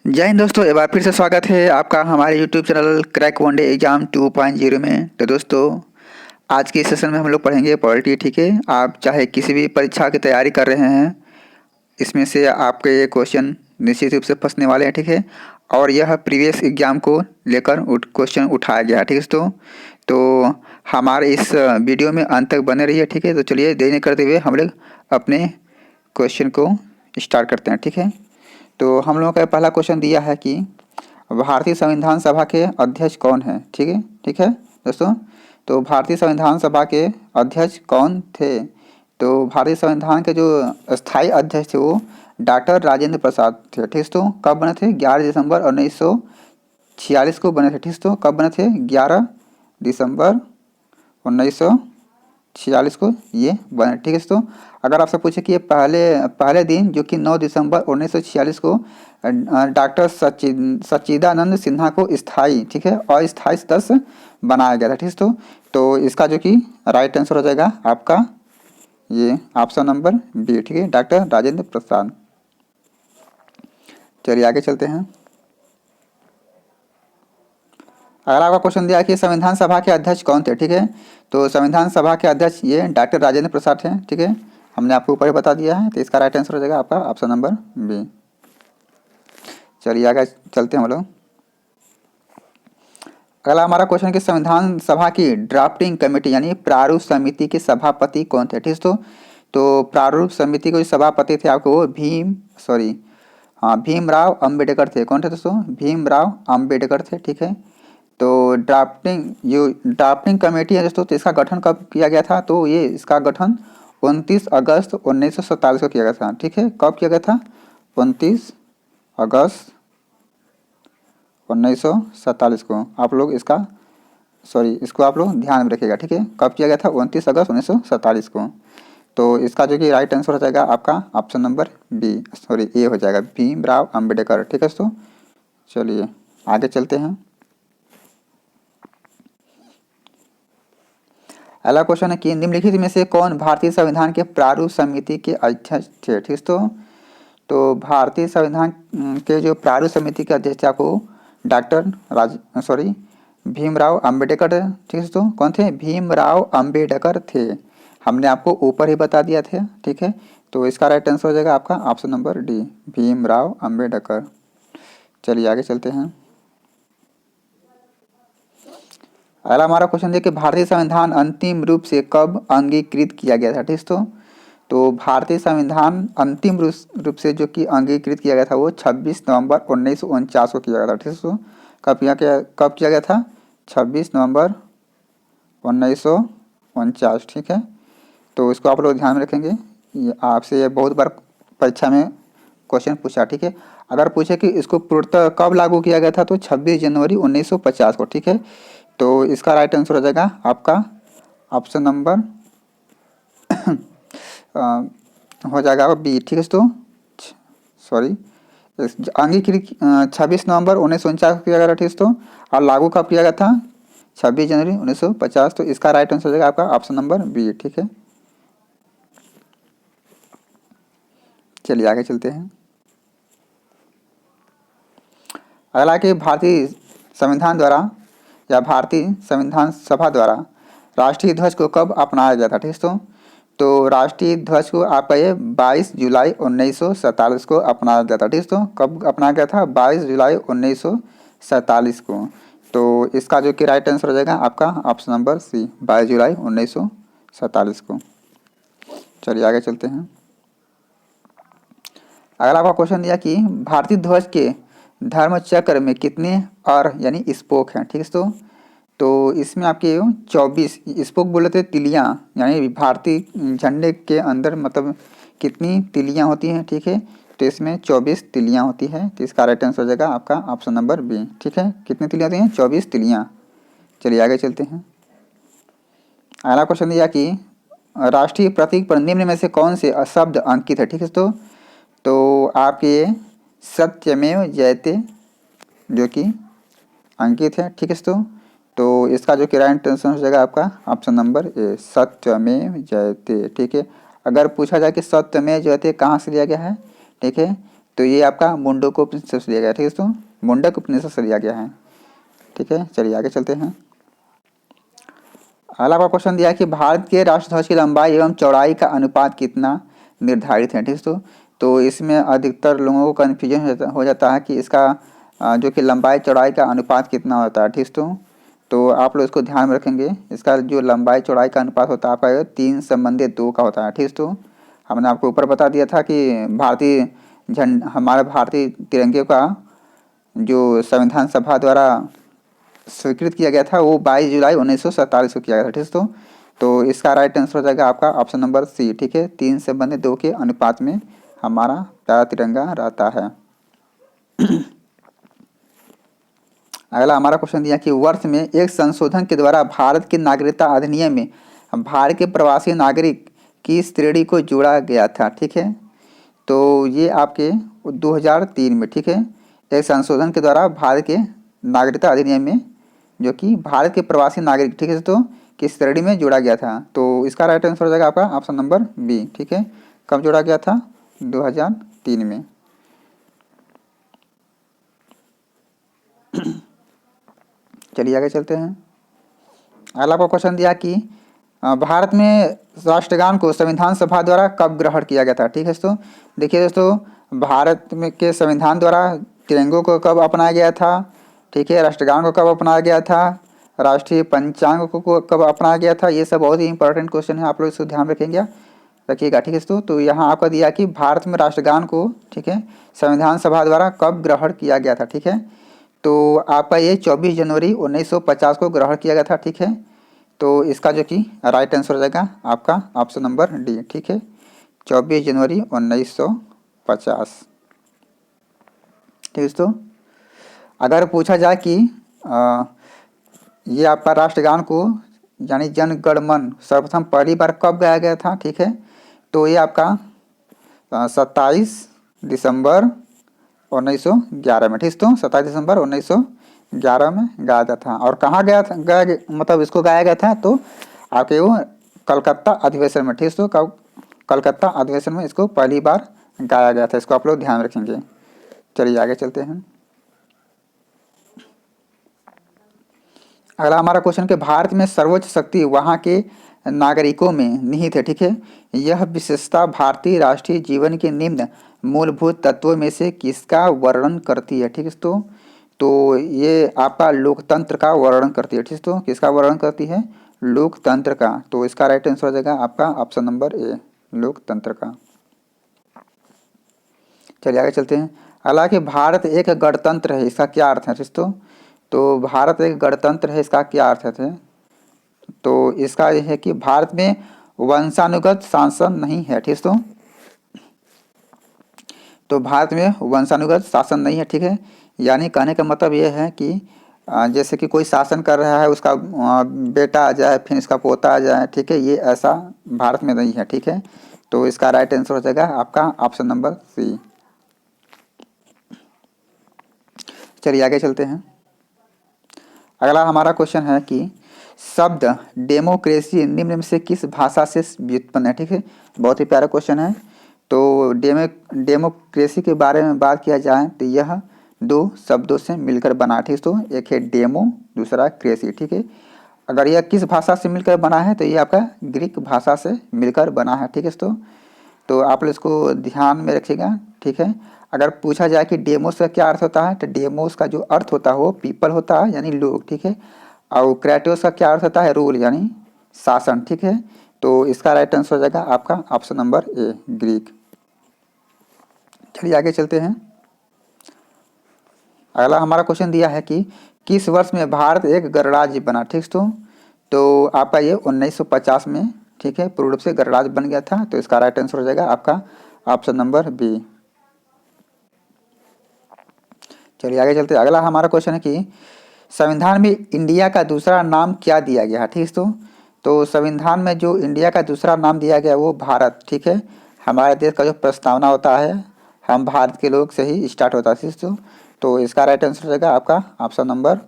जय हिंद दोस्तों, एक बार फिर से स्वागत है आपका हमारे YouTube channel crack one day exam 2.0 में। तो दोस्तों, आज के सेशन में हम लोग पढ़ेंगे पॉलिटी। ठीक है, आप चाहे किसी भी परीक्षा की तैयारी कर रहे हैं, इसमें से आपके ये क्वेश्चन निश्चित रूप से फंसने वाले हैं। ठीक है, और यह प्रीवियस एग्जाम को लेकर क्वेश्चन उठाया गया है। ठीक है दोस्तों, तो हमारे इस वीडियो में अंत तक बने रहिए। ठीक है, तो चलिए देरी नहीं करते हुए हम लोग अपने क्वेश्चन को स्टार्ट करते हैं। ठीक है, तो हम लोगों का पहला क्वेश्चन दिया है कि भारतीय संविधान सभा के अध्यक्ष कौन है। ठीक है दोस्तों, तो भारतीय संविधान सभा के अध्यक्ष कौन थे। तो भारतीय संविधान के जो स्थायी अध्यक्ष थे वो डॉक्टर राजेंद्र प्रसाद थे। ठीक है, तो कब बने थे? 11 दिसंबर 1946 को बने थे। ठीक है, तो कब बने थे? 11 दिसंबर 1946 को ये बने। ठीक है, तो अगर आपसे पूछे कि ये पहले पहले दिन जो कि 9 दिसंबर 1946 को डॉक्टर सच्चिदानंद सिन्हा को स्थायी, ठीक है, अस्थायी सदस्य बनाया गया था। ठीक है, तो इसका जो कि राइट आंसर हो जाएगा आपका ये ऑप्शन नंबर बी। ठीक है, डॉक्टर राजेंद्र प्रसाद। चलिए आगे चलते हैं। अगर आपका क्वेश्चन दिया कि संविधान सभा के अध्यक्ष कौन थे। ठीक है, तो संविधान सभा के अध्यक्ष ये डॉक्टर राजेंद्र प्रसाद हैं। ठीक है, हमने आपको ऊपर ही बता दिया है, तो इसका राइट आंसर हो जाएगा आपका ऑप्शन नंबर बी। चलिए आगे चलते हैं हम लोग। अगला हमारा क्वेश्चन कि संविधान सभा की ड्राफ्टिंग कमेटी यानी प्रारूप समिति के सभापति कौन थे। ठीक है, तो प्रारूप समिति के जो सभापति थे आपको वो भीमराव अंबेडकर थे। कौन थे दोस्तों? भीमराव अंबेडकर थे। ठीक है, तो ड्राफ्टिंग कमेटी है दोस्तों, तो इसका गठन कब किया गया था? तो ये इसका गठन 29 अगस्त 1947 को किया गया था। ठीक है, कब किया गया था? 29 अगस्त 1947 को। आप लोग इसको आप लोग ध्यान में रखिएगा। ठीक है, कब किया गया था? 29 अगस्त 1947 को। तो इसका जो कि राइट आंसर हो जाएगा आपका ऑप्शन नंबर ए हो जाएगा, भीमराव अंबेडकर। ठीक है दोस्तों, चलिए आगे चलते हैं। अगला क्वेश्चन है कि निम्नलिखित में से कौन भारतीय संविधान के प्रारूप समिति के अध्यक्ष थे। ठीक है, तो भारतीय संविधान के जो प्रारूप समिति के अध्यक्ष आपको भीमराव अंबेडकर। ठीक है, तो कौन थे? भीमराव अंबेडकर थे। हमने आपको ऊपर ही बता दिया था। ठीक है, तो इसका राइट आंसर हो जाएगा आपका option number D, Bhimrao Ambedkar. चलिए आगे चलते हैं। अगला हमारा क्वेश्चन देखिए, भारतीय संविधान अंतिम रूप से कब अंगीकृत किया गया था। ठीक है, तो भारतीय संविधान अंतिम रूप से जो कि अंगीकृत किया गया था वो 26 नवंबर 1949 को किया गया था। ठीक है, कब किया गया था? 26 नवंबर 1949। ठीक है, तो इसको आप लोग ध्यान में रखेंगे, ये आपसे ये बहुत बार परीक्षा में क्वेश्चन पूछा। ठीक है, अगर पूछे कि इसको पूर्णतः कब लागू किया गया था तो 26 जनवरी 1950 को। ठीक है, तो इसका राइट आंसर हो जाएगा आपका ऑप्शन नंबर हो जाएगा बी। ठीक है, तो अंगीकृत 26 नवंबर 1949 को किया गया था। ठीक है, तो और लागू कब किया गया था? 26 जनवरी 1950। तो इसका राइट आंसर हो जाएगा आपका ऑप्शन नंबर बी। ठीक है, चलिए आगे चलते हैं। अगला कि भारतीय संविधान द्वारा या भारतीय संविधान सभा द्वारा राष्ट्रीय ध्वज को कब अपनाया गया था। ठीक है, तो राष्ट्रीय ध्वज को आपका ये 22 जुलाई 1947 को अपनाया गया था। ठीक है, तो कब अपनाया गया था? 22 जुलाई 1947 को। तो इसका जो कि राइट आंसर हो जाएगा आपका ऑप्शन नंबर सी, 22 जुलाई 1947 को। चलिए आगे चलते हैं। अगर आपका क्वेश्चन दिया कि भारतीय ध्वज के धर्म चक्र में कितने यानी स्पोक हैं। ठीक है, तो इसमें आपके 24 स्पोक बोले थे, तिलियाँ, यानी भारतीय झंडे के अंदर मतलब कितनी तिलियाँ होती हैं। ठीक है, तो इसमें 24 तिलियाँ होती है। तो इसका राइट आंसर हो जाएगा आपका ऑप्शन नंबर बी। ठीक है, कितनी तिलियाँ होती हैं? 24 तिलियाँ। चलिए आगे चलते हैं। अगला क्वेश्चन दिया कि राष्ट्रीय प्रतीक पर निम्न में से कौन से शब्द अंकित है। ठीक है, तो आपके सत्यमेव जयते जो कि अंकित है। ठीक है, तो इसका जो कि राइट आंसर हो जाएगा आपका ऑप्शन नंबर ए, सत्यमेव जयते। ठीक है, अगर पूछा जाए कि सत्यमेव जयते कहाँ से लिया गया है, ठीक है, तो ये आपका मुंडको उपनिषद से लिया गया है, ठीक है दोस्तों, मुंडक उपनिषद से लिया गया है। ठीक है, चलिए आगे चलते हैं। अगला आपका क्वेश्चन दिया है कि भारत के राष्ट्रध्वज की लंबाई एवं चौड़ाई का अनुपात कितना निर्धारित है, ठीक है दोस्तों। तो इसमें अधिकतर लोगों को कन्फ्यूजन हो जाता है कि इसका जो कि लंबाई चौड़ाई का अनुपात कितना होता है, ठीक है दोस्तों। तो आप लोग इसको ध्यान में रखेंगे, इसका जो लंबाई चौड़ाई का अनुपात होता है आपका 3:2 का होता है, ठीक है दोस्तों। हमने आपको ऊपर बता दिया था कि हमारे भारतीय तिरंगे का जो संविधान सभा द्वारा स्वीकृत किया गया था वो 22 जुलाई 1947 को किया गया था, ठीक है दोस्तों। तो इसका राइट आंसर हो जाएगा आपका ऑप्शन नंबर सी, ठीक है, 3:2 के अनुपात में हमारा प्यारा तिरंगा रहता है। अगला हमारा क्वेश्चन दिया कि वर्ष में एक संशोधन के द्वारा भारत की नागरिकता अधिनियम में भारत के प्रवासी नागरिक की श्रेणी को जोड़ा गया था, ठीक है। तो ये आपके 2003 में, ठीक है, एक संशोधन के द्वारा भारत के नागरिकता अधिनियम में जो कि भारत के प्रवासी नागरिक, ठीक है, तो किस श्रेणी में जोड़ा गया था। तो इसका राइट आंसर हो जाएगा आपका ऑप्शन नंबर बी, ठीक है। कब जोड़ा गया था? 2003 में। चलिए आगे चलते हैं। अगला आपको क्वेश्चन दिया कि भारत में राष्ट्रगान को संविधान सभा द्वारा कब ग्रहण किया गया था, ठीक है दोस्तों। देखिए दोस्तों, भारत में के संविधान द्वारा तिरंगों को कब अपनाया गया था, ठीक है, राष्ट्रगान को कब अपनाया गया था, राष्ट्रीय पंचांग को कब अपनाया गया था, ये सब बहुत ही इंपॉर्टेंट क्वेश्चन है, आप लोग इसको ध्यान रखेंगे रखिएगा, ठीक है दोस्तों। तो यहाँ आपका दिया कि भारत में राष्ट्रगान को, ठीक है, संविधान सभा द्वारा कब ग्रहण किया गया था, ठीक है। तो आपका ये 24 जनवरी 1950 को ग्रहण किया गया था, ठीक है। तो इसका जो कि राइट आंसर हो जाएगा आपका ऑप्शन नंबर डी, ठीक है, 24 जनवरी 1950। ठीक है दोस्तों, अगर पूछा जाए कि ये आपका राष्ट्रगान को यानी जन गण मन सर्वप्रथम पहली बार कब गाया गया था, ठीक है, तो ये आपका 27 दिसंबर 1911 में, ठीक है, तो 27 दिसंबर 1911 में गाया गया था। और कहाँ गया था, मतलब इसको गाया गया था तो आपके वो कलकत्ता अधिवेशन में, ठीक है, तो कलकत्ता अधिवेशन में इसको पहली बार गाया गया था। इसको आप लोग ध्यान रखेंगे। चलिए आगे चलते हैं। अगला हमारा क्वेश्चन कि भारत में सर्वोच्च शक्ति वहाँ के नागरिकों में निहित है, ठीक है। यह विशेषता भारतीय राष्ट्रीय जीवन के निम्न मूलभूत तत्वों में से किसका वर्णन करती है, ठीक है। तो ये आपका लोकतंत्र का वर्णन करती है, ठीक है। तो किसका वर्णन करती है? लोकतंत्र का। तो इसका राइट आंसर हो जाएगा आपका ऑप्शन नंबर ए, लोकतंत्र का। चलिए आगे चलते हैं। हालांकि भारत एक गणतंत्र है, इसका क्या अर्थ है दोस्तों? तो भारत एक गणतंत्र है, इसका क्या अर्थ है? तो इसका यह है कि भारत में वंशानुगत शासन नहीं है, ठीक है। तो भारत में वंशानुगत शासन नहीं है, ठीक है। यानी कहने का मतलब यह है कि जैसे कि कोई शासन कर रहा है, उसका बेटा आ जाए, फिर इसका पोता आ जाए, ठीक है, ये ऐसा भारत में नहीं है, ठीक है। तो इसका राइट आंसर हो जाएगा आपका ऑप्शन नंबर सी। चलिए आगे चलते हैं। अगला हमारा क्वेश्चन है कि शब्द डेमोक्रेसी निम्न में से किस भाषा से व्युत्पन्न है, ठीक है। बहुत ही प्यारा क्वेश्चन है। तो डेमोक्रेसी के बारे में बात किया जाए तो यह दो शब्दों से मिलकर बना, ठीक है। तो एक है डेमो, दूसरा क्रेसी, ठीक है। अगर यह किस भाषा से मिलकर बना है तो ये आपका ग्रीक भाषा से मिलकर बना है, ठीक है। तो आप लोग इसको ध्यान में रखिएगा, ठीक है। अगर पूछा जाए कि डेमोस का क्या अर्थ होता है तो डेमोस का जो अर्थ होता है वो पीपल होता है, यानी लोग, ठीक है। और क्रेटोस का क्या अर्थ होता है? रूल, यानी शासन, ठीक है। तो इसका राइट आंसर हो जाएगा आपका ऑप्शन नंबर ए, ग्रीक। चलिए आगे चलते हैं। अगला हमारा क्वेश्चन दिया है कि किस वर्ष में भारत एक गणराज्य बना, ठीक है। तो आपका ये 1950 में, ठीक है, पूर्ण रूप से गणराज्य बन गया था। तो इसका राइट आंसर हो जाएगा आपका ऑप्शन नंबर बी। चलिए आगे चलते हैं। अगला हमारा क्वेश्चन है कि संविधान में इंडिया का दूसरा नाम क्या दिया गया है, ठीक है। तो संविधान में जो इंडिया का दूसरा नाम दिया गया वो भारत, ठीक है। हमारे देश का जो प्रस्तावना होता है, हम भारत के लोग से ही स्टार्ट होता है, ठीक है। तो इसका राइट आंसर हो जाएगा आपका ऑप्शन नंबर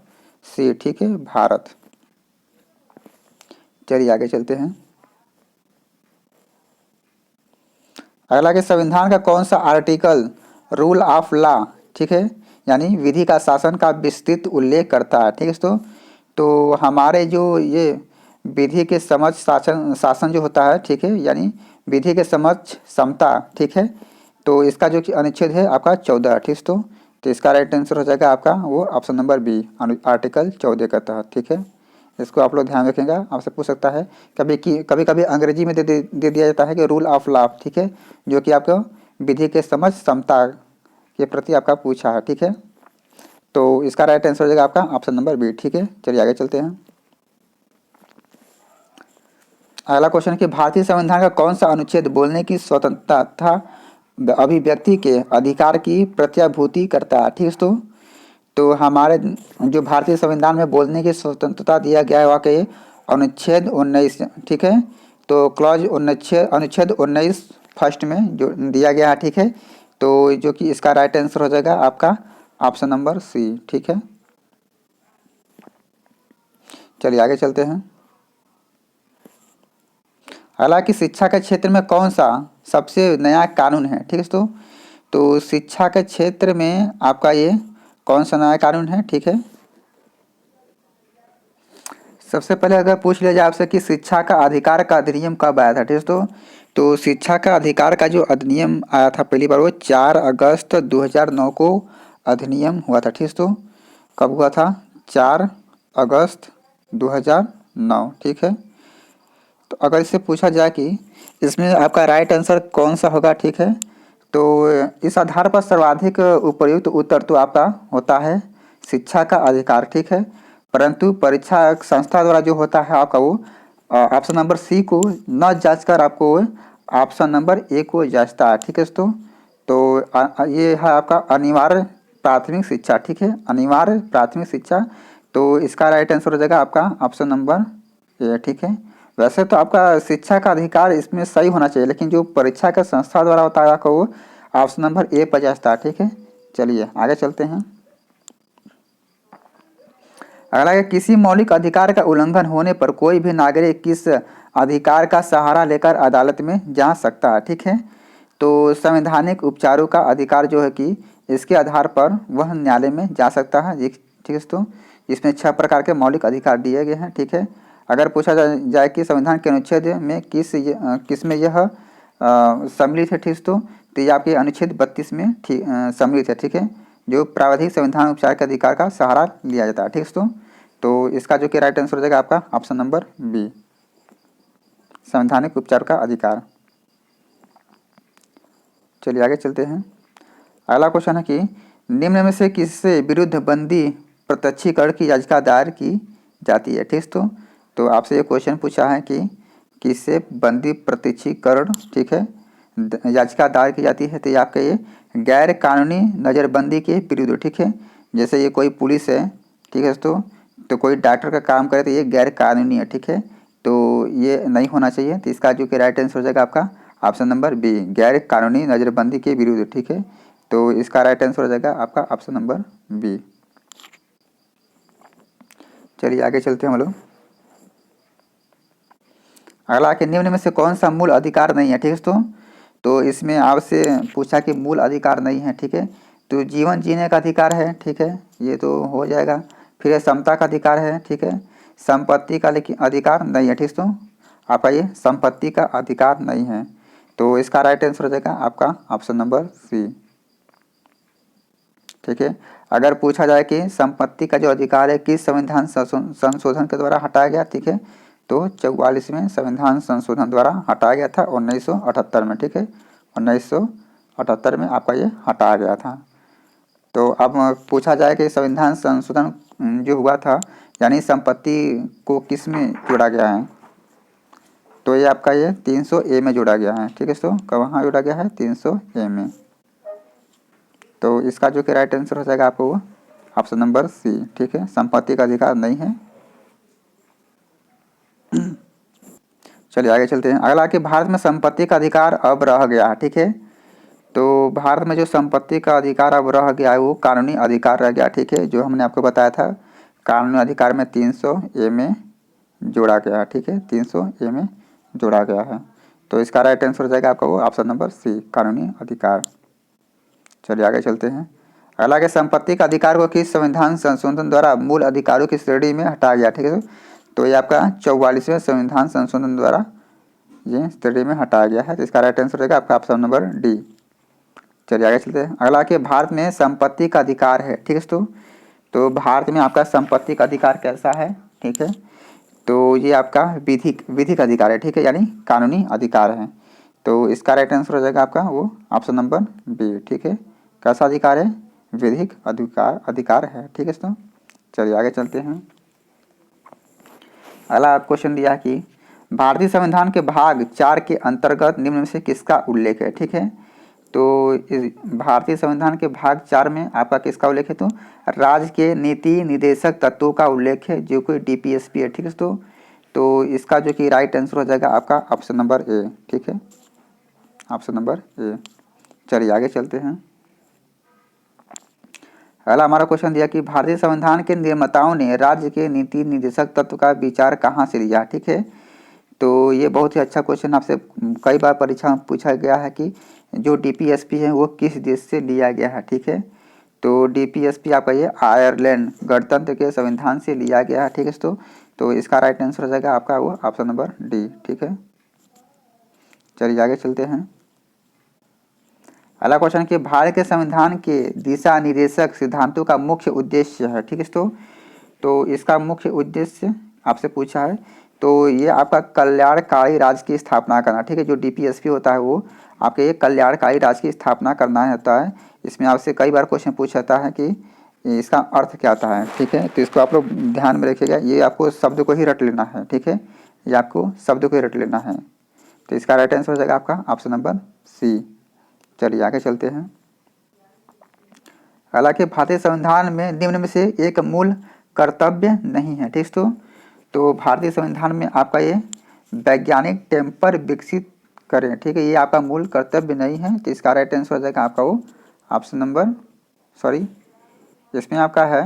सी, ठीक है, भारत। चलिए आगे चलते हैं। अगला कि संविधान का कौन सा आर्टिकल रूल ऑफ लॉ, ठीक है, यानी विधि का शासन का विस्तृत उल्लेख करता है, ठीक है दोस्तों। तो हमारे जो ये विधि के समझ शासन शासन जो होता है, ठीक है, यानी विधि के समझ समता, ठीक है, तो इसका जो कि अनुच्छेद है आपका 14, ठीक है दोस्तों। तो इसका राइट आंसर हो जाएगा आपका वो ऑप्शन नंबर बी, आर्टिकल 14 का तहत, ठीक है। इसको आप लोग ध्यान रखेंगे, आपसे पूछ सकता है कभी कभी अंग्रेजी में दे दिया जाता है कि रूल ऑफ लॉ, ठीक है, जो कि आपको विधि के समझ समता के प्रति आपका पूछा है, ठीक है। तो इसका राइट आंसर हो जाएगा आपका ऑप्शन नंबर बी, ठीक है। चलिए आगे चलते हैं। अगला क्वेश्चन है कि भारतीय संविधान का कौन सा अनुच्छेद बोलने की स्वतंत्रता तथा अभिव्यक्ति के अधिकार की प्रत्याभूति करता है, ठीक है दोस्तों। तो हमारे जो भारतीय संविधान में बोलने की स्वतंत्रता दिया गया है वाकई अनुच्छेद 19, ठीक है। तो क्लॉज अनुच्छेद 19 फर्स्ट में जो दिया गया है, ठीक है। तो जो कि इसका राइट आंसर हो जाएगा आपका ऑप्शन नंबर सी, ठीक है। चलिए आगे चलते हैं। हालांकि शिक्षा के क्षेत्र में कौन सा सबसे नया कानून है, ठीक है दोस्तों। तो शिक्षा के क्षेत्र में आपका ये कौन सा नया कानून है, ठीक है। सबसे पहले अगर पूछ लिया जाए आपसे कि शिक्षा का अधिकार का अधिनियम कब आया था, ठीक है दोस्तों। तो शिक्षा का अधिकार का जो अधिनियम आया था पहली बार वो 4 अगस्त 2009 को अधिनियम हुआ था, ठीक है दोस्तों। कब हुआ था? 4 अगस्त 2009, ठीक है। तो अगर इससे पूछा जाए कि इसमें आपका राइट आंसर कौन सा होगा, ठीक है, तो इस आधार पर सर्वाधिक उपयुक्त उत्तर तो आपका होता है शिक्षा का अधिकार, ठीक है। परंतु परीक्षा संस्था द्वारा जो होता है आपका वो ऑप्शन नंबर सी को न जांच कर आपको ऑप्शन नंबर ए को जांचता है, ठीक है दोस्तों। तो ये है आपका अनिवार्य प्राथमिक शिक्षा, ठीक है, अनिवार्य प्राथमिक शिक्षा। तो इसका राइट आंसर हो जाएगा आपका ऑप्शन नंबर ए, ठीक है। वैसे तो आपका शिक्षा का अधिकार इसमें सही होना चाहिए, लेकिन जो परीक्षा का संस्था द्वारा होता है आपका वो ऑप्शन नंबर ए पर जाता है, ठीक है। चलिए आगे चलते हैं। अगला है किसी मौलिक अधिकार का उल्लंघन होने पर कोई भी नागरिक किस अधिकार का सहारा लेकर अदालत में जा सकता है, ठीक है। तो संवैधानिक उपचारों का अधिकार जो है कि इसके आधार पर वह न्यायालय में जा सकता है, ठीक है दोस्तों। इसमें 6 प्रकार के मौलिक अधिकार दिए गए हैं, ठीक है। अगर पूछा जाए कि संविधान के अनुच्छेद में किस में यह सम्मिलित है, ठीक है दोस्तों, तो ये आपके अनुच्छेद 32 में सम्मिलित है, ठीक है। जो प्रावधानिक संविधान उपचार के अधिकार का सहारा लिया जाता है, ठीक है दोस्तों। तो इसका जो कि राइट आंसर हो जाएगा आपका ऑप्शन नंबर बी, संवैधानिक उपचार का अधिकार। चलिए आगे चलते हैं। अगला क्वेश्चन है कि निम्न में से किससे विरुद्ध बंदी प्रत्यक्षीकरण की याचिका दायर की जाती है, ठीक है। तो आपसे ये क्वेश्चन पूछा है कि किससे बंदी प्रत्यक्षीकरण, ठीक है, याचिका दायर की जाती है। तो ये आपका ये गैर कानूनी नज़रबंदी के विरुद्ध, ठीक है। जैसे ये कोई पुलिस है, ठीक है दोस्तों, तो कोई डॉक्टर का काम करे तो ये गैर कानूनी है, ठीक है। तो ये नहीं होना चाहिए। तो इसका जो कि राइट आंसर हो जाएगा आपका ऑप्शन नंबर बी, गैर कानूनी नज़रबंदी के विरुद्ध, ठीक है। तो इसका राइट आंसर हो जाएगा आपका ऑप्शन नंबर बी। चलिए आगे चलते हैं हम लोग। अगला कि निम्न में से कौन सा मूल अधिकार नहीं है, ठीक है दोस्तों। तो इसमें आपसे पूछा कि मूल अधिकार नहीं है, ठीक है। तो जीवन जीने का अधिकार है, ठीक है, ये तो हो जाएगा। फिर समता का अधिकार है, ठीक है। संपत्ति का लेकिन अधिकार नहीं है, ठीक है दोस्तों। आपका ये संपत्ति का अधिकार नहीं है। तो इसका राइट आंसर हो जाएगा आपका ऑप्शन नंबर सी, ठीक है। अगर पूछा जाए कि संपत्ति का जो अधिकार है किस संविधान संशोधन के द्वारा हटाया गया, ठीक है, तो 44वें संविधान संशोधन द्वारा हटाया गया था 1978 में, ठीक है। 1978 में आपका ये हटाया गया था। तो अब पूछा जाए कि संविधान संशोधन जो हुआ था यानी संपत्ति को किस में जोड़ा गया है, तो ये आपका ये 300A में जोड़ा गया है, ठीक है। तो कहाँ जोड़ा गया है? 300A में। तो इसका जो कि राइट आंसर हो जाएगा आपको वो ऑप्शन नंबर सी, ठीक है, संपत्ति का अधिकार नहीं है। चलिए आगे चलते हैं। अगला कि भारत में संपत्ति का अधिकार अब रह गया है, ठीक है। तो भारत में जो संपत्ति का अधिकार अब रह गया है वो कानूनी अधिकार रह गया, ठीक है, जो हमने आपको बताया था कानूनी अधिकार में 300A में जोड़ा गया है, ठीक है, 300A में जोड़ा गया है। तो इसका राइट आंसर हो जाएगा आपका वो ऑप्शन नंबर सी, कानूनी अधिकार। चलिए आगे चलते हैं। अगला के संपत्ति का अधिकार को किस संविधान संशोधन द्वारा मूल अधिकारों की श्रेणी में हटाया गया, ठीक है। तो ये आपका 44वें संविधान संशोधन द्वारा ये श्रेणी में हटाया गया है। तो इसका राइट आंसर रहेगा आपका ऑप्शन नंबर डी। चलिए आगे चलते हैं। अगला के भारत में संपत्ति का अधिकार है, ठीक है दोस्तों। तो भारत में आपका संपत्ति का अधिकार कैसा है, ठीक है। तो ये आपका विधिक अधिकार है, ठीक है, यानी कानूनी अधिकार है। तो इसका राइट आंसर हो जाएगा आपका वो ऑप्शन नंबर बी, ठीक है। कैसा अधिकार है, विधिक अधिकार है, ठीक है दोस्तों। चलिए आगे चलते हैं। अगला क्वेश्चन दिया कि भारतीय संविधान के भाग 4 के अंतर्गत निम्न में से किसका उल्लेख है, ठीक है। तो भारतीय संविधान के भाग 4 में आपका किसका उल्लेख है, तो राज्य के नीति निर्देशक तत्वों का उल्लेख है, जो कोई डीपीएसपी है, ठीक है दोस्तों। तो इसका जो कि राइट आंसर हो जाएगा आपका ऑप्शन नंबर ए, ठीक है, ऑप्शन नंबर ए। चलिए आगे चलते हैं। अगला हमारा क्वेश्चन दिया कि भारतीय संविधान के निर्माताओं ने राज्य के नीति निर्देशक तत्व का विचार कहाँ से लिया, ठीक है। तो ये बहुत ही अच्छा क्वेश्चन आपसे कई बार परीक्षा में पूछा गया है कि जो डीपीएसपी है वो किस देश से लिया गया है, ठीक है। तो डीपीएसपी आपका ये आयरलैंड गणतंत्र के संविधान से लिया गया है, ठीक है दोस्तों। तो इसका राइट आंसर हो जाएगा आपका वो ऑप्शन नंबर डी, ठीक है। चलिए आगे चलते हैं। अगला क्वेश्चन कि भारत के संविधान के दिशा निर्देशक सिद्धांतों का मुख्य उद्देश्य है, ठीक है दोस्तों। तो इसका मुख्य उद्देश्य आपसे पूछा है। तो ये आपका कल्याणकारी राज्य की स्थापना करना, ठीक है। जो डीपीएसपी होता है वो आपके ये कल्याणकारी राज्य की स्थापना करना होता है। इसमें आपसे कई बार क्वेश्चन पूछा जाता है कि इसका अर्थ क्या होता है, ठीक है। तो इसको आप लोग ध्यान में रखिएगा, ये आपको शब्द को ही रट लेना है, ठीक है। ये आपको शब्द को ही रट लेना है। तो इसका राइट आंसर हो जाएगा आपका ऑप्शन नंबर सी। चलिए आगे चलते हैं। हालांकि भारतीय संविधान में निम्न में से एक मूल कर्तव्य नहीं है, ठीक है। तो भारतीय संविधान में आपका ये वैज्ञानिक टेम्पर विकसित करें, ठीक है, ये आपका मूल कर्तव्य नहीं है। तो इसका राइट आंसर हो जाएगा आपका वो ऑप्शन नंबर इसमें आपका है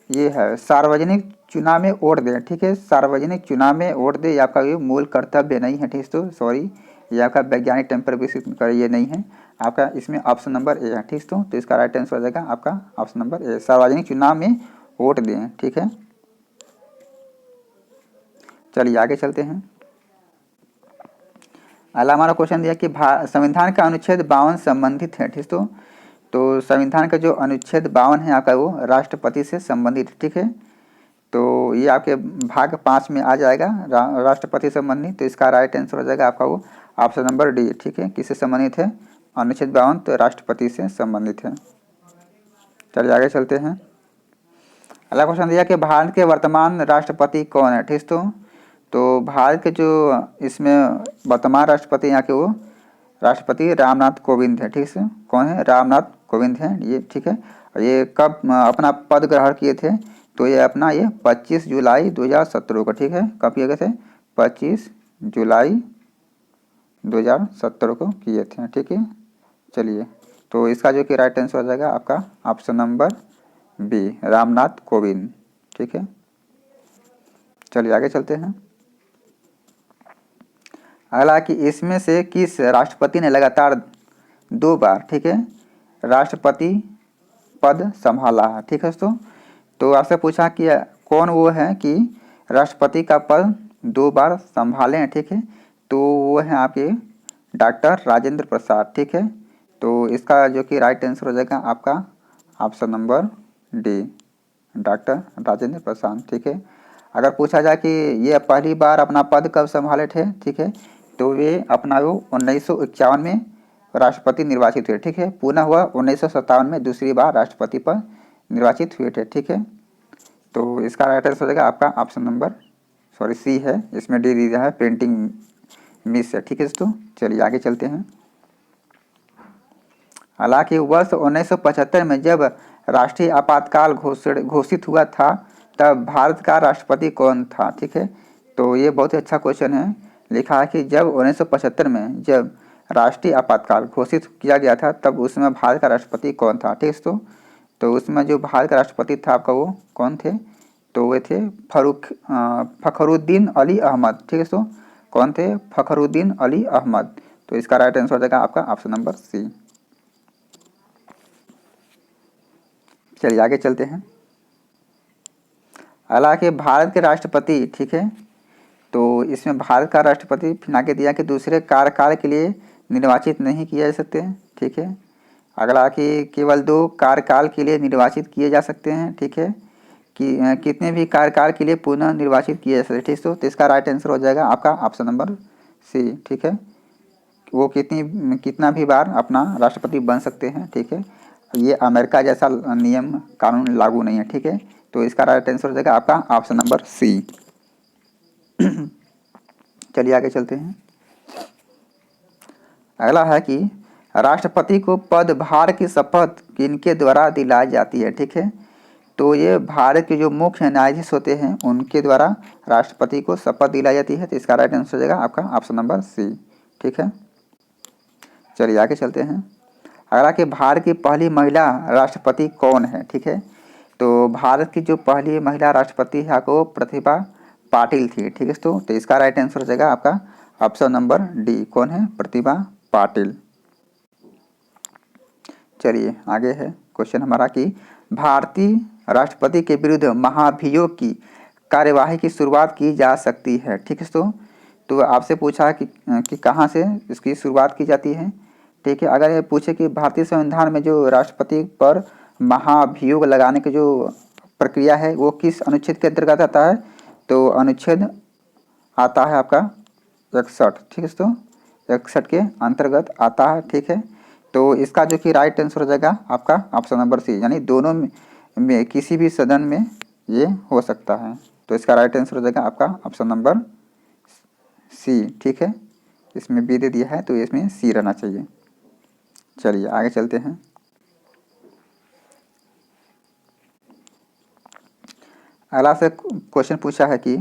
ये है सार्वजनिक चुनाव में वोट दें, ठीक है। सार्वजनिक चुनाव में वोट दे, ये आपका ये मूल कर्तव्य नहीं है, ठीक है। तो ये आपका वैज्ञानिक टेम्पर विकसित करे ये नहीं है आपका, इसमें ऑप्शन नंबर ए है, ठीक है। तो इसका राइट आंसर हो जाएगा आपका ऑप्शन नंबर ए, सार्वजनिक चुनाव में वोट दें, ठीक है। चलिए आगे चलते हैं। अगला हमारा क्वेश्चन दिया कि संविधान का अनुच्छेद 52 संबंधित है, ठीक है। तो संविधान का जो अनुच्छेद 52 है आपका वो राष्ट्रपति से संबंधित, ठीक है। तो ये आपके भाग 5 में आ जाएगा राष्ट्रपति संबंधित। तो इसका राइट आंसर हो जाएगा आपका वो ऑप्शन नंबर डी, ठीक है। किससे संबंधित है, अनुच्छेद 52 तो राष्ट्रपति से संबंधित है। चलिए आगे चलते हैं। अगला क्वेश्चन दिया कि भारत के वर्तमान राष्ट्रपति कौन है, ठीक है। तो भारत के जो इसमें वर्तमान राष्ट्रपति यहाँ के वो राष्ट्रपति रामनाथ कोविंद है, ठीक है। कौन है, रामनाथ कोविंद हैं ये, ठीक है। और ये कब अपना पद ग्रहण किए थे, तो ये अपना ये 25 जुलाई 2017 को, ठीक है। कब किए गए थे, 25 जुलाई 2017 को किए थे, ठीक है। चलिए, तो इसका जो कि राइट आंसर हो जाएगा आपका option number B, Ramnath Kovind, ठीक है। चलिए आगे चलते हैं। अगला कि इसमें से किस राष्ट्रपति ने लगातार 2 बार, ठीक है, राष्ट्रपति पद संभाला है, ठीक है दोस्तों। तो आपसे पूछा कि कौन वो है कि राष्ट्रपति का पद 2 बार संभाले हैं, ठीक है। तो वो है आपके डॉक्टर राजेंद्र प्रसाद, ठीक है। तो इसका जो कि राइट आंसर हो जाएगा आपका option number D, doctor Rajendra Prasad, ठीक है। अगर पूछा जाए कि ये पहली बार अपना पद कब संभाले थे, ठीक है, तो वे अपना वो 1951 में राष्ट्रपति निर्वाचित हुए, ठीक है। पुनः हुआ 1957 में दूसरी बार राष्ट्रपति पर निर्वाचित हुए थे, ठीक है। तो इसका राइट आंसर हो जाएगा आपका ऑप्शन नंबर सी है, इसमें डी दिया है, प्रिंटिंग मिस है, ठीक है दोस्तों। चलिए आगे चलते हैं। हालांकि वर्ष 1975 में जब राष्ट्रीय आपातकाल घोषित हुआ था तब भारत का राष्ट्रपति कौन था, ठीक है। तो ये बहुत ही अच्छा क्वेश्चन है। लिखा है कि जब 1975 में जब राष्ट्रीय आपातकाल घोषित किया गया था तब उसमें भारत का राष्ट्रपति कौन था, ठीक है। तो उसमें जो भारत का राष्ट्रपति था आपका वो कौन थे, तो वे थे फखरुद्दीन अली अहमद, ठीक है। तो कौन थे, फखरुद्दीन अली अहमद। तो इसका राइट आंसर हो जाएगा आपका ऑप्शन नंबर सी। चलिए आगे चलते हैं। अगला कि भारत के राष्ट्रपति, ठीक है, तो इसमें भारत का राष्ट्रपति फिर आगे दिया कि दूसरे कार्यकाल के लिए निर्वाचित नहीं किए जा सकते हैं, ठीक है। अगला कि केवल 2 कार्यकाल के लिए निर्वाचित किए जा सकते हैं, ठीक है, कि कितने भी कार्यकाल के लिए पुनः निर्वाचित किए जा सकते हैं, ठीक। तो इसका राइट आंसर हो जाएगा आपका ऑप्शन नंबर सी, ठीक है। वो कितना भी बार अपना राष्ट्रपति बन सकते हैं, ठीक है। ये अमेरिका जैसा नियम कानून लागू नहीं है, ठीक है। तो इसका राइट आंसर हो जाएगा आपका ऑप्शन नंबर सी। चलिए आगे चलते हैं। अगला है कि राष्ट्रपति को पदभार की शपथ किनके द्वारा दिलाई जाती है, ठीक है। तो ये भारत के जो मुख्य न्यायाधीश होते हैं उनके द्वारा राष्ट्रपति को शपथ दिलाई जाती है। तो इसका राइट आंसर हो जाएगा आपका ऑप्शन नंबर सी, ठीक है। चलिए आगे चलते हैं। अगला कि भारत की पहली महिला राष्ट्रपति कौन है, ठीक है। तो भारत की जो पहली महिला राष्ट्रपति है वो प्रतिभा पाटिल थी, ठीक है। तो इसका राइट आंसर हो जाएगा आपका ऑप्शन नंबर डी, कौन है, प्रतिभा पाटिल। चलिए आगे है क्वेश्चन हमारा कि भारतीय राष्ट्रपति के विरुद्ध महाभियोग की कार्यवाही की शुरुआत की जा सकती है, ठीक है। तो आपसे पूछा कि कहाँ से इसकी शुरुआत की जाती है, ठीक है। अगर ये पूछे कि भारतीय संविधान में जो राष्ट्रपति पर महाभियोग लगाने की जो प्रक्रिया है वो किस अनुच्छेद के अंतर्गत आता है, तो अनुच्छेद आता है आपका 61, ठीक है। तो 61 के अंतर्गत आता है, ठीक है। तो इसका जो कि राइट आंसर हो जाएगा आपका ऑप्शन नंबर सी, यानी दोनों में किसी भी सदन में ये हो सकता है। तो इसका राइट आंसर हो जाएगा आपका ऑप्शन नंबर सी, ठीक है। इसमें बी दे दिया है तो इसमें सी रहना चाहिए। चलिए आगे चलते हैं। अगला से क्वेश्चन पूछा है कि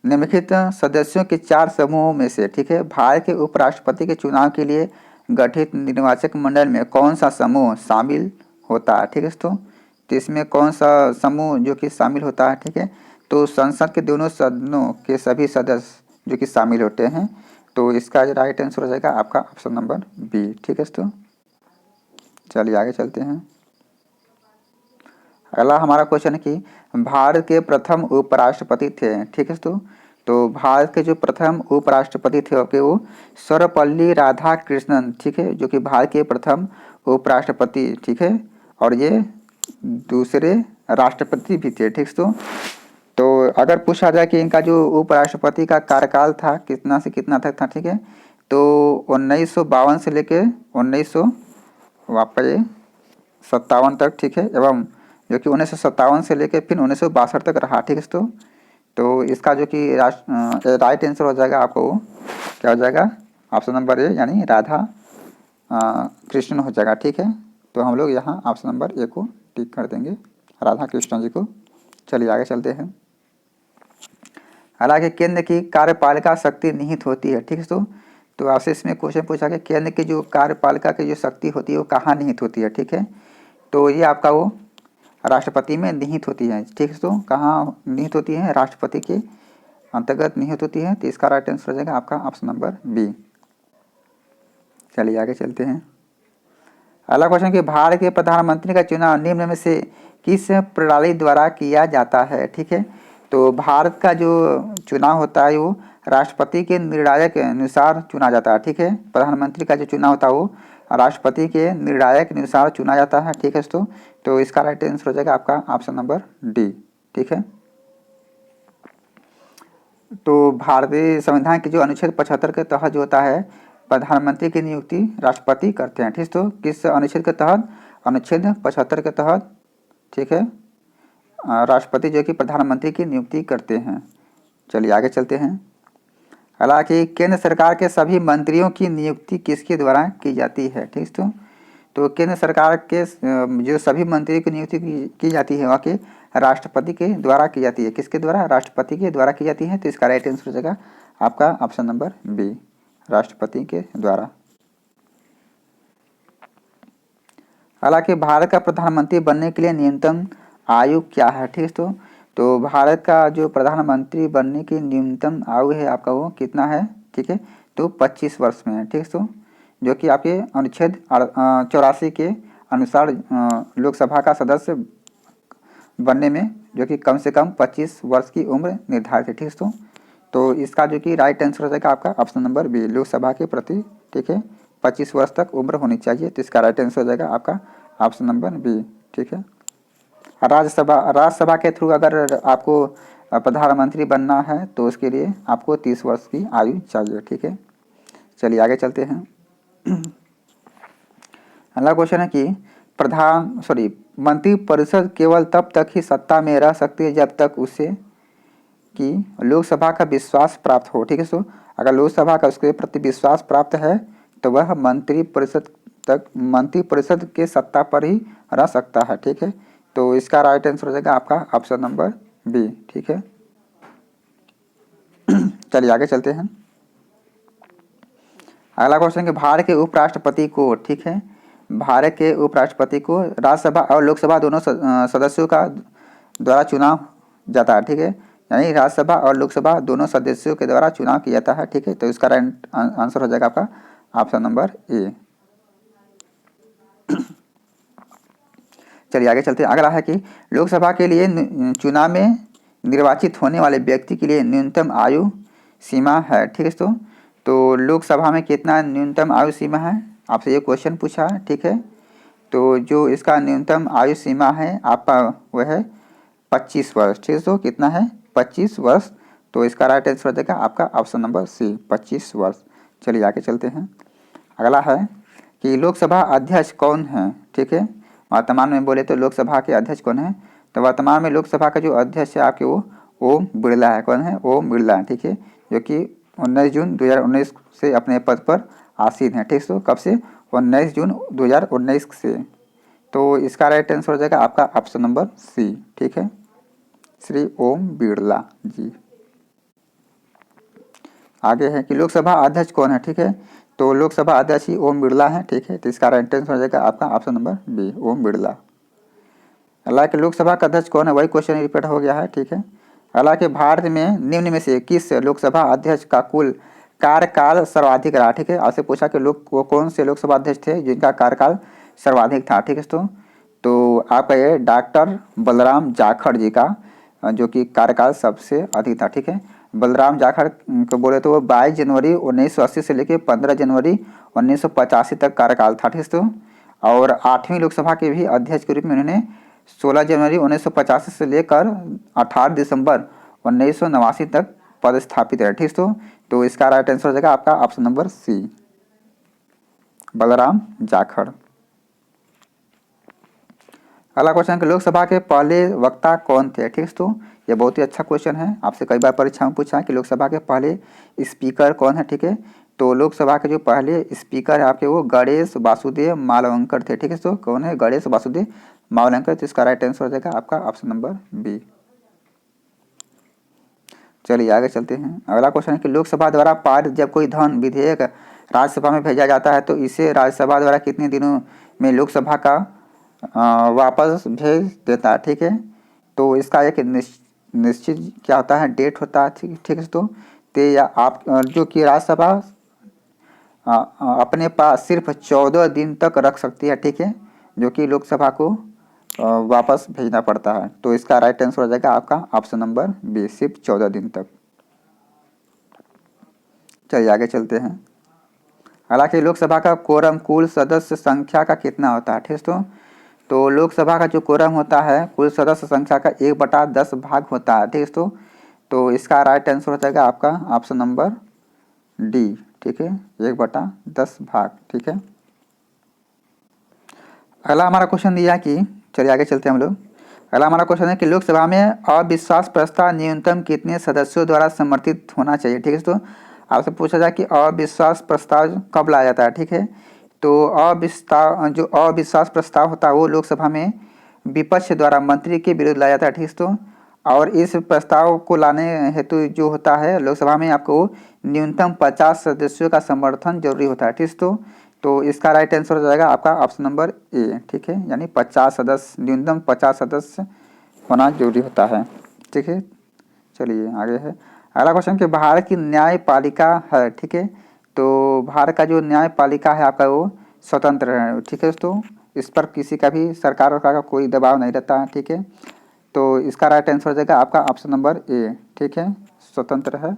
निम्नलिखित सदस्यों के 4 समूहों में से, ठीक है, भारत के उपराष्ट्रपति के चुनाव के लिए गठित निर्वाचक मंडल में कौन सा समूह शामिल होता है, ठीक है। तो इसमें कौन सा समूह जो कि शामिल होता है, ठीक है। तो संसद के दोनों सदनों के सभी सदस्य जो कि शामिल होते हैं। तो इसका राइट आंसर हो जाएगा आपका ऑप्शन नंबर बी, ठीक है। तो चलिए आगे चलते हैं। अगला हमारा क्वेश्चन है कि भारत के प्रथम उपराष्ट्रपति थे, ठीक है। तो भारत के जो प्रथम उपराष्ट्रपति थे वो सर्वपल्ली राधाकृष्णन, ठीक है, जो कि भारत के प्रथम उपराष्ट्रपति, ठीक है। और ये दूसरे राष्ट्रपति भी थे, ठीक। तो अगर पूछा जाए कि इनका जो उपराष्ट्रपति का कार्यकाल था कितना से कितना तक था, ठीक है, तो 1952 से लेके 1957 तक, ठीक है, एवं जो कि 1957 से लेके फिर 1962 तक रहा, ठीक है। तो इसका जो कि राइट आंसर हो जाएगा आपको क्या हो जाएगा, ऑप्शन नंबर ए, यानी राधा कृष्णन हो जाएगा, ठीक है। तो हम लोग यहाँ ऑप्शन नंबर ए को टिक कर देंगे, राधा कृष्णन जी को। चलिए आगे चलते हैं। हालांकि केंद्र की कार्यपालिका शक्ति निहित होती है, ठीक है। तो आपसे इसमें क्वेश्चन पूछा कि केंद्र की जो कार्यपालिका की जो शक्ति होती है वो कहाँ निहित होती है, ठीक है। तो ये आपका वो राष्ट्रपति में निहित होती है, ठीक है। तो कहाँ निहित होती है, राष्ट्रपति के अंतर्गत निहित होती है। तो इसका राइट आंसर हो जाएगा आपका ऑप्शन नंबर बी। चलिए आगे चलते हैं। अगला क्वेश्चन कि भारत के प्रधानमंत्री का चुनाव निम्न में से किस प्रणाली द्वारा किया जाता है, ठीक है। तो भारत का जो चुनाव होता है वो राष्ट्रपति के निर्णय के अनुसार चुना जाता है, ठीक है। प्रधानमंत्री का जो चुनाव होता है वो राष्ट्रपति के निर्णय के अनुसार चुना जाता है, ठीक है। तो इसका राइट आंसर हो जाएगा आपका ऑप्शन नंबर डी, ठीक है। तो भारतीय संविधान के जो अनुच्छेद 75 के तहत जो होता है प्रधानमंत्री की नियुक्ति राष्ट्रपति करते हैं, ठीक। तो किस अनुच्छेद के तहत, अनुच्छेद 75 के तहत, ठीक है, राष्ट्रपति जो कि प्रधानमंत्री की नियुक्ति करते हैं। चलिए आगे चलते हैं। हालांकि केंद्र सरकार के सभी मंत्रियों की नियुक्ति किसके द्वारा की जाती है, ठीक। तो केंद्र सरकार के जो सभी मंत्रियों की नियुक्ति की जाती है वहाँ के राष्ट्रपति के द्वारा की जाती है। किसके द्वारा, राष्ट्रपति के द्वारा की जाती है। तो इसका राइट आंसर हो जाएगा आपका ऑप्शन नंबर बी, राष्ट्रपति के द्वारा। हालांकि भारत का प्रधानमंत्री बनने के लिए न्यूनतम आयु क्या है, ठीक। तो भारत का जो प्रधानमंत्री बनने की न्यूनतम आयु है आपका वो कितना है, ठीक है। तो 25 वर्ष में है, ठीक। तो जो कि आपके अनुच्छेद 84 के अनुसार लोकसभा का सदस्य बनने में जो कि कम से कम 25 वर्ष की उम्र निर्धारित है। ठीक है दोस्तों, तो इसका जो कि राइट आंसर हो जाएगा आपका ऑप्शन नंबर बी, लोकसभा के प्रति, ठीक है, 25 वर्ष तक उम्र होनी चाहिए। तो इसका राइट आंसर हो जाएगा आपका ऑप्शन नंबर बी। ठीक है, राज्यसभा के थ्रू अगर आपको प्रधानमंत्री बनना है तो उसके लिए आपको 30 वर्ष की आयु चाहिए। ठीक है, चलिए आगे चलते हैं। अगला क्वेश्चन है कि मंत्रिपरिषद केवल तब तक ही सत्ता में रह सकती है जब तक उसे कि लोकसभा का विश्वास प्राप्त हो। ठीक है, सो अगर लोकसभा का उसके प्रति विश्वास प्राप्त है तो वह मंत्रिपरिषद के सत्ता पर ही रह सकता है। ठीक है, तो इसका राइट आंसर हो जाएगा आपका ऑप्शन नंबर बी। ठीक है, चलिए आगे चलते हैं। अगला क्वेश्चन कि भारत के उपराष्ट्रपति को, ठीक है, भारत के उपराष्ट्रपति को राज्यसभा और लोकसभा दोनों सदस्यों का द्वारा चुनाव जाता है। ठीक है, यानी राज्यसभा और लोकसभा दोनों सदस्यों के द्वारा चुनाव किया जाता है। ठीक है, तो इसका राइट आंसर हो जाएगा आपका ऑप्शन नंबर ए। चलिए आगे चलते हैं। अगला है कि लोकसभा के लिए चुनाव में निर्वाचित होने वाले व्यक्ति के लिए न्यूनतम आयु सीमा है। ठीक है, तो लोकसभा में कितना न्यूनतम आयु सीमा है, आपसे ये क्वेश्चन पूछा है। ठीक है, तो जो इसका न्यूनतम आयु सीमा है आपका वह है 25 वर्ष। ठीक है, तो कितना है 25 वर्ष। तो इसका राइट आंसर हो जाएगा आपका ऑप्शन नंबर सी, 25 वर्ष। चलिए आगे चलते हैं। अगला है कि लोकसभा अध्यक्ष कौन है। ठीक है, वर्तमान में बोले तो लोकसभा के अध्यक्ष कौन है, तो वर्तमान में लोकसभा का जो अध्यक्ष है आपके वो ओम बिरला है। कौन है, ओम बिरला। ठीक है, जो कि 19 जून 2019 से अपने पद पर आसीन है। ठीक है, तो कब से, 19 जून 2019 से। तो इसका राइट आंसर हो जाएगा आपका ऑप्शन नंबर सी। ठीक है, श्री ओम बिरला जी। आगे है कि लोकसभा अध्यक्ष कौन है। ठीक है, तो लोकसभा अध्यक्ष ही ओम बिरला है। ठीक है, तो इसका राइट आंसर हो जाएगा आपका option number B, Om Birla. हालांकि लोकसभा का अध्यक्ष कौन है वही क्वेश्चन रिपीट हो गया है। ठीक है, हालांकि भारत में निम्न में से किस लोकसभा अध्यक्ष का कुल कार्यकाल सर्वाधिक रहा। ठीक है, आपसे पूछा कि वो कौन से लोकसभा अध्यक्ष थे जिनका कार्यकाल सर्वाधिक था। ठीक है, तो आपका ये डॉक्टर बलराम जाखड़ जी का जो कि कार्यकाल सबसे अधिक था। ठीक है, बलराम जाखड़ को बोले तो वो 22 जनवरी 1980 से लेकर 15 जनवरी 1985 तक कार्यकाल था। ठीक है, और 8वीं लोकसभा के भी अध्यक्ष के रूप में उन्होंने 16 जनवरी 1985 से लेकर 18 दिसंबर 1989 तक पद स्थापित रहे। ठीक है, तो इसका राइट आंसर हो जाएगा आपका option number C, Balram Jakhar. अगला क्वेश्चन कि लोकसभा के पहले वक्ता कौन थे। ठीक है, तो ये बहुत ही अच्छा क्वेश्चन है, आपसे कई बार परीक्षा में पूछा है कि लोकसभा के पहले स्पीकर कौन है। ठीक है, तो लोकसभा के जो पहले स्पीकर है आपके वो गणेश वासुदेव मालवंकर थे। ठीक है, तो कौन है, गणेश वासुदेव मालवंकर। तो इसका राइट आंसर हो जाएगा आपका ऑप्शन नंबर बी। चलिए आगे चलते हैं। अगला क्वेश्चन है कि लोकसभा द्वारा पारित जब कोई धन विधेयक राज्यसभा में भेजा जाता है तो इसे राज्यसभा द्वारा कितने दिनों में लोकसभा का वापस भेज देता है। ठीक है, तो इसका एक निश्चित क्या होता है, डेट होता है। ठीक है, तो या आप जो कि राज्यसभा अपने पास सिर्फ 14 दिन तक रख सकती है। ठीक है, जो कि लोकसभा को वापस भेजना पड़ता है। तो इसका राइट आंसर हो जाएगा आपका ऑप्शन नंबर बी, सिर्फ 14 दिन तक। चलिए आगे चलते हैं। हालांकि लोकसभा का कोरम कुल सदस्य संख्या का कितना होता है। ठीक है, तो लोकसभा का जो कोरम होता है कुल सदस्य संख्या का 1/10 भाग होता है। ठीक है, तो इसका राइट आंसर हो जाएगा आपका ऑप्शन नंबर डी। ठीक है, 1/10 भाग। ठीक है, अगला हमारा क्वेश्चन दिया कि, चलिए आगे चलते हैं हम लोग। अगला हमारा क्वेश्चन है कि लोकसभा में अविश्वास प्रस्ताव न्यूनतम कितने सदस्यों द्वारा समर्थित होना चाहिए। ठीक है, तो आपसे पूछा जाए कि अविश्वास प्रस्ताव कब लाया जाता है। ठीक है, तो अविश्वास प्रस्ताव होता है वो लोकसभा में विपक्ष द्वारा मंत्री के विरुद्ध लाया जाता है। ठीक है, तो और इस प्रस्ताव को लाने हेतु जो होता है लोकसभा में आपको न्यूनतम 50 सदस्यों का समर्थन जरूरी होता है। ठीक है, तो इसका राइट आंसर हो जाएगा आपका ऑप्शन नंबर ए। ठीक है, यानी 50 सदस्य, न्यूनतम 50 सदस्य होना जरूरी होता है। ठीक है, चलिए आगे है। अगला क्वेश्चन कि भारत की न्यायपालिका है। ठीक है, तो भारत का जो न्यायपालिका है आपका वो स्वतंत्र है। ठीक है दोस्तों, इस पर किसी का भी सरकार का कोई दबाव नहीं रहता है, ठीक है। तो इसका राइट आंसर हो जाएगा आपका ऑप्शन नंबर ए, ठीक है, स्वतंत्र है।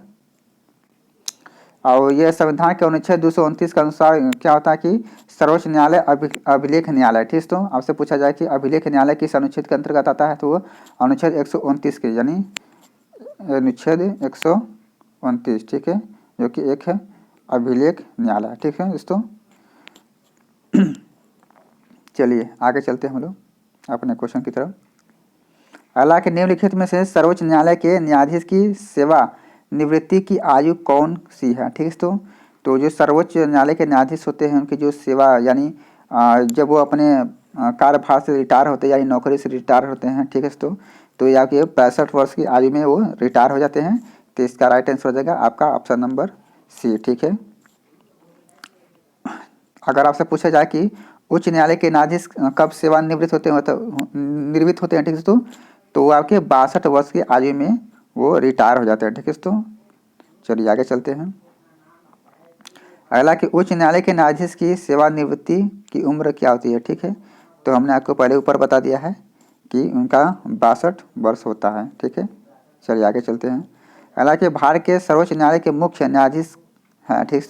और यह संविधान के अनुच्छेद 229 के अनुसार क्या होता है कि सर्वोच्च न्यायालय अभिलेख न्यायालय, ठीक। तो आपसे पूछा जाए कि अभिलेख न्यायालय किस अनुच्छेद के अंतर्गत आता है, तो वो अनुच्छेद 129 के, यानी अनुच्छेद 129, ठीक है, जो कि एक है अभिलेख न्यायालय, ठीक है दोस्तों। चलिए आगे चलते हैं हम लोग अपने क्वेश्चन की तरफ। हालांकि के निम्नलिखित में से सर्वोच्च न्यायालय के न्यायाधीश की सेवा निवृत्ति की आयु कौन सी है, ठीक है। तो जो सर्वोच्च न्यायालय के न्यायाधीश होते हैं उनकी जो सेवा यानी जब वो अपने कार्यभार से रिटायर होते हैं यानी नौकरी से रिटायर होते हैं, ठीक है। तो या कि 65 वर्ष की आयु में वो रिटायर हो जाते हैं। तो इसका राइट आंसर हो जाएगा आपका ऑप्शन नंबर सी, ठीक है। अगर आपसे पूछा जाए कि उच्च न्यायालय के न्यायाधीश कब सेवानिवृत्त होते हैं, मतलब निवृत्त होते हैं, ठीक है। तो वो आपके 62 वर्ष की आयु में वो रिटायर हो जाते हैं, ठीक है। तो चलिए आगे चलते हैं। अगला कि उच्च न्यायालय के न्यायाधीश की सेवानिवृत्ति की उम्र क्या होती है, ठीक है। तो हमने आपको पहले ऊपर बता दिया है कि उनका 62 वर्ष होता है, ठीक है। चलिए आगे चलते हैं। हालांकि भारत के सर्वोच्च न्यायालय के मुख्य न्यायाधीश हैं, ठीक।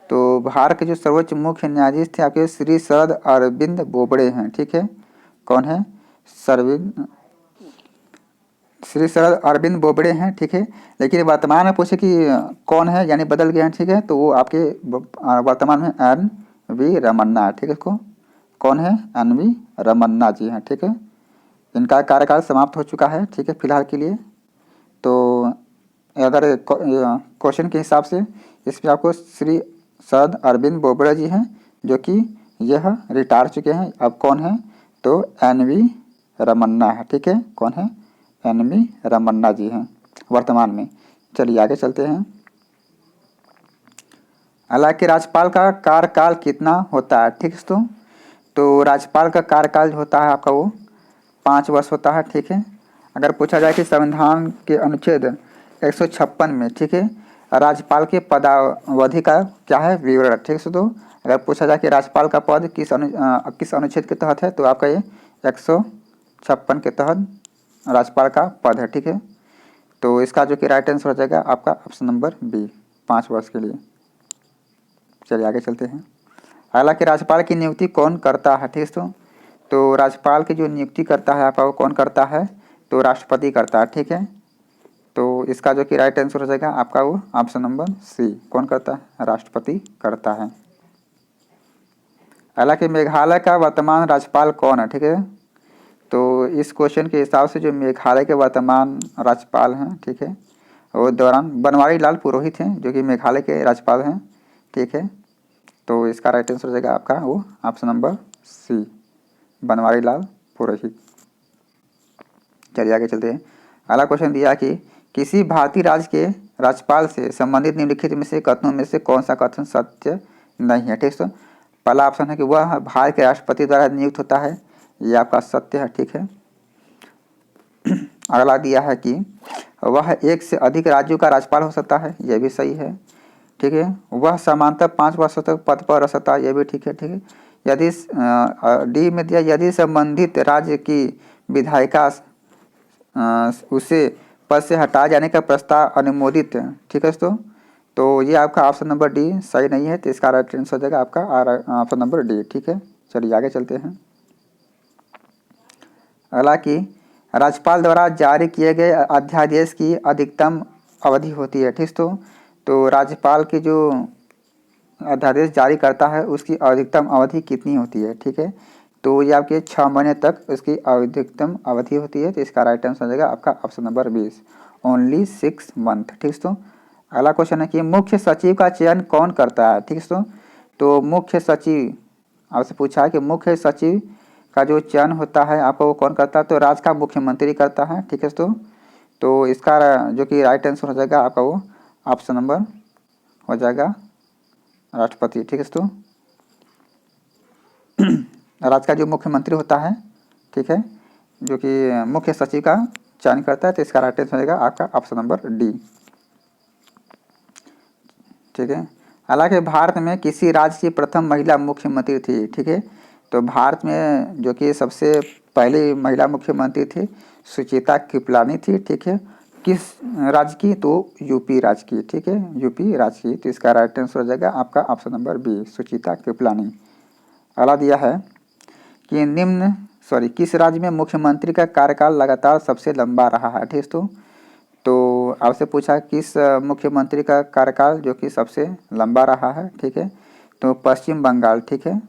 तो भारत के जो सर्वोच्च मुख्य न्यायाधीश थे आपके श्री शरद अरविंद बोबड़े हैं, ठीक है। कौन है? श्री शरद अरविंद बोबड़े हैं, ठीक है। लेकिन वर्तमान में पूछे कि कौन है, यानी बदल गए हैं, ठीक है। तो वो आपके वर्तमान में एन वी रमन्ना है, ठीक है। इसको कौन है? एन वी रमन्ना जी हैं, ठीक है। इनका कार्यकाल समाप्त हो चुका है, ठीक है, फिलहाल के लिए। तो अगर क्वेश्चन के हिसाब से इसमें आपको श्री शरद अरविंद बोबड़े जी हैं जो कि यह रिटायर चुके हैं। अब कौन है? तो एन वी रमन्ना है, ठीक है। कौन है? एन वी रमन्ना जी हैं वर्तमान में। चलिए आगे चलते हैं। हालांकि राज्यपाल का कार्यकाल कितना होता है, ठीक है। तो राज्यपाल का कार्यकाल होता है आपका वो 5 वर्ष होता है, ठीक है। अगर पूछा जाए कि संविधान के अनुच्छेद 156 में, ठीक है, राज्यपाल के पदावधि का क्या है विवरण, ठीक है। तो अगर पूछा जाए कि राज्यपाल का पद किस अनुच्छेद के तहत है, तो आपका ये 156 के तहत राज्यपाल का पद है, ठीक है। तो इसका जो कि राइट आंसर हो जाएगा आपका ऑप्शन नंबर बी, 5 वर्ष के लिए। चलिए आगे चलते हैं। हालांकि राज्यपाल की नियुक्ति कौन करता है, ठीक है। तो राज्यपाल की जो नियुक्ति करता है आपका वो कौन करता है? तो राष्ट्रपति करता है, ठीक है। तो इसका जो कि राइट आंसर हो जाएगा आपका वो ऑप्शन नंबर सी, कौन करता है? राष्ट्रपति करता है। हालांकि मेघालय का वर्तमान राज्यपाल कौन है, ठीक है। तो इस क्वेश्चन के हिसाब से जो मेघालय के वर्तमान राज्यपाल हैं, ठीक है, वो दौरान बनवारी लाल पुरोहित हैं जो कि मेघालय के राज्यपाल हैं, ठीक है। तो इसका राइट आंसर हो जाएगा आपका वो ऑप्शन नंबर सी, बनवारी लाल पुरोहित। चलिए आगे चलते हैं। अगला क्वेश्चन दिया कि किसी भारतीय राज्य के राज्यपाल से संबंधित निम्नलिखित में से कथनों में से कौन सा कथन सत्य नहीं है, ठीक है। पहला ऑप्शन है कि वह भारत के राष्ट्रपति द्वारा नियुक्त होता है, ये आपका सत्य है, ठीक है। अगला दिया है कि वह एक से अधिक राज्यों का राज्यपाल हो सकता है, यह भी सही है, ठीक है। वह समांतर 5 वर्षों तक पद पर रह सकता है, यह भी ठीक है, ठीक है। यदि डी में दिया यदि संबंधित राज्य की विधायिका उसे पद से हटाए जाने का प्रस्ताव अनुमोदित है, ठीक है। तो ये आपका ऑप्शन नंबर डी सही नहीं है। तो इसका राइट आंसर हो जाएगा आपका ऑप्शन नंबर डी, ठीक है। चलिए आगे चलते हैं। अगला कि राज्यपाल द्वारा जारी किए गए अध्यादेश की अधिकतम अवधि होती है, ठीक। तो राज्यपाल की जो अध्यादेश जारी करता है उसकी अधिकतम अवधि कितनी होती है, ठीक है। तो ये आपके 6 महीने तक उसकी अधिकतम अवधि होती है। तो इसका राइट आंसर हो जाएगा आपका ऑप्शन नंबर 20, ओनली 6 मंथ, ठीक। अगला क्वेश्चन है कि मुख्य सचिव का चयन कौन करता है, ठीक है। तो मुख्य सचिव आपसे पूछा है कि मुख्य सचिव का जो चयन होता है आपको वो कौन करता है? तो राज्य का मुख्यमंत्री करता है, ठीक है। तो इसका जो कि राइट आंसर हो जाएगा आपका वो ऑप्शन नंबर हो जाएगा राष्ट्रपति, ठीक है। राज्य का जो मुख्यमंत्री होता है, ठीक है, जो कि मुख्य सचिव का चयन करता है। तो इसका राइट आंसर हो जाएगा आपका ऑप्शन नंबर डी, ठीक है। हालांकि भारत में किसी राज्य की प्रथम महिला मुख्यमंत्री थी, ठीक है। तो भारत में जो कि सबसे पहली महिला मुख्यमंत्री थी सुचेता कृपलानी थी, ठीक है। किस राज्य की? तो यूपी राज्य की, ठीक है, यूपी राज्य की। तो इसका राइट आंसर हो जाएगा आपका option number B, Sucheta Kriplani. अगला दिया है कि किस राज्य में मुख्यमंत्री का कार्यकाल लगातार सबसे लंबा रहा है, ठीक। तो आपसे पूछा किस मुख्यमंत्री का कार्यकाल जो कि सबसे लंबा रहा है, ठीक है। तो पश्चिम बंगाल, ठीक है।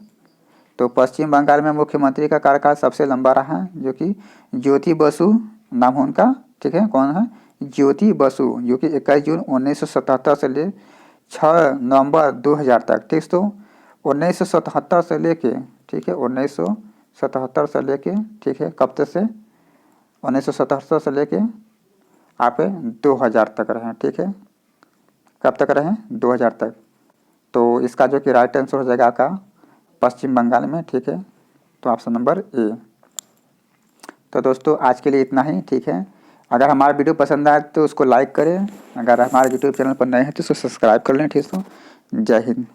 तो पश्चिम बंगाल में मुख्यमंत्री का कार्यकाल सबसे लंबा रहा है, जो कि ज्योति बसु नाम है उनका, ठीक है। कौन है? ज्योति बसु, जो कि 21 जून 1977 से ले 6 नवंबर 2000 तक, ठीक। तो 1977 से लेके, ठीक है, 1977 से लेके, ठीक है, कब तक से? 1977 से लेके आप 2000 तक रहे, ठीक है। कब तक रहे? 2000 तक। तो इसका जो कि राइट आंसर हो जाएगा आपका पश्चिम बंगाल में, ठीक है। तो ऑप्शन नंबर ए। तो दोस्तों आज के लिए इतना ही, ठीक है। अगर हमारा वीडियो पसंद आए तो उसको लाइक करें, अगर हमारे यूट्यूब चैनल पर नए हैं तो उसको सब्सक्राइब कर लें, ठीक है। जय हिंद।